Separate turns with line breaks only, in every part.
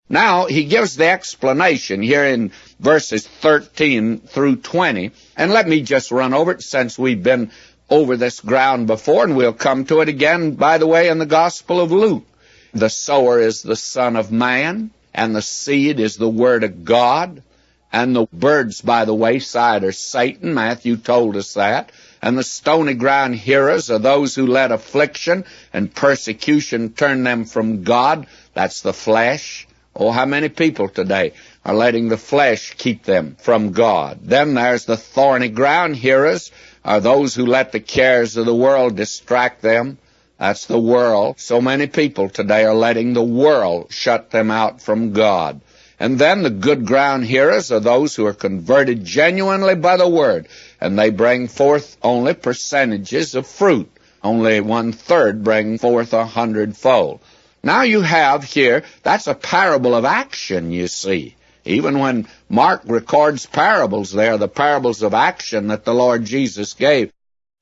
Now, he gives the explanation here in verses 13 through 20. And let me just run over it since we've been over this ground before, and we'll come to it again, by the way, in the Gospel of Luke. The sower is the Son of Man, and the seed is the Word of God. And the birds by the wayside are Satan. Matthew told us that. And the stony ground hearers are those who let affliction and persecution turn them from God. That's the flesh. Oh, how many people today are letting the flesh keep them from God? Then there's the thorny ground hearers, are those who let the cares of the world distract them. That's the world. So many people today are letting the world shut them out from God. And then the good ground hearers are those who are converted genuinely by the Word, and they bring forth only percentages of fruit. Only 1/3 bring forth 100-fold. Now you have here, that's a parable of action, you see. Even when Mark records parables, they are the parables of action that the Lord Jesus gave.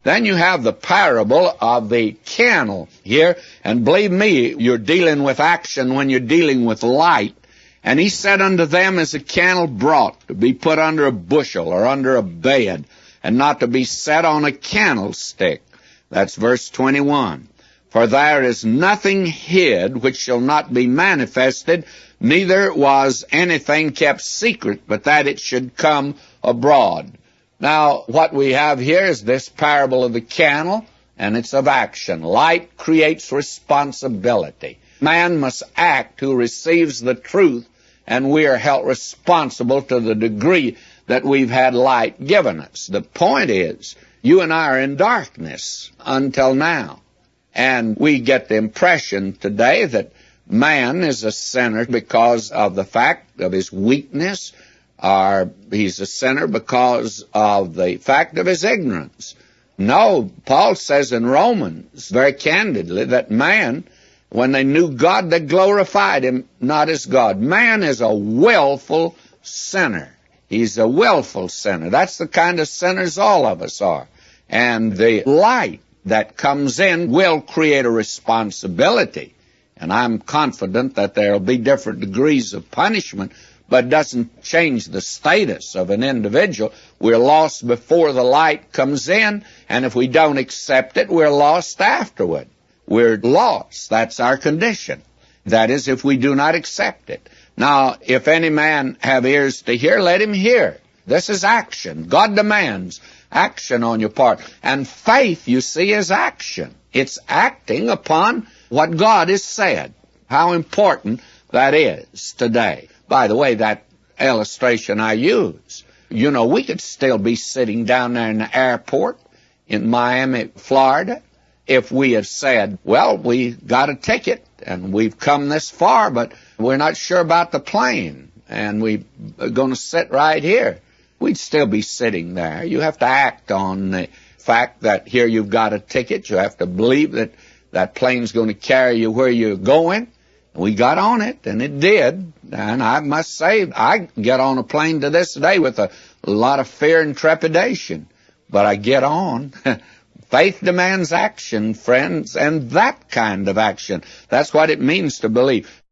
Then you have the parable of the candle here, and believe me, you're dealing with action when you're dealing with light. And he said unto them, is a candle brought to be put under a bushel or under a bed, and not to be set on a candlestick. That's verse 21. For there is nothing hid which shall not be manifested, neither was anything kept secret, but that it should come abroad. Now, what we have here is this parable of the candle, and it's of action. Light creates responsibility. Man must act who receives the truth, and we are held responsible to the degree that we've had light given us. The point is, you and I are in darkness until now. And we get the impression today that man is a sinner because of the fact of his weakness, or he's a sinner because of the fact of his ignorance. No, Paul says in Romans very candidly that man, when they knew God, they glorified him not as God. Man is a willful sinner. He's a willful sinner. That's the kind of sinners all of us are. And the light that comes in will create a responsibility. And I'm confident that there will be different degrees of punishment, but it doesn't change the status of an individual. We're lost before the light comes in, and if we don't accept it, we're lost afterward. We're lost. That's our condition. That is, if we do not accept it. Now, if any man have ears to hear, let him hear. This is action. God demands action on your part. And faith, you see, is action. It's acting upon what God has said. How important that is today. By the way, that illustration I use, you know, we could still be sitting down there in the airport in Miami, Florida, if we had said, well, we got a ticket and we've come this far, but we're not sure about the plane and we're going to sit right here. We'd still be sitting there. You have to act on the fact that here you've got a ticket. You have to believe that that plane's going to carry you where you're going. We got on it, and it did. And I must say, I get on a plane to this day with a lot of fear and trepidation. But I get on. Faith demands action, friends, and that kind of action. That's what it means to believe.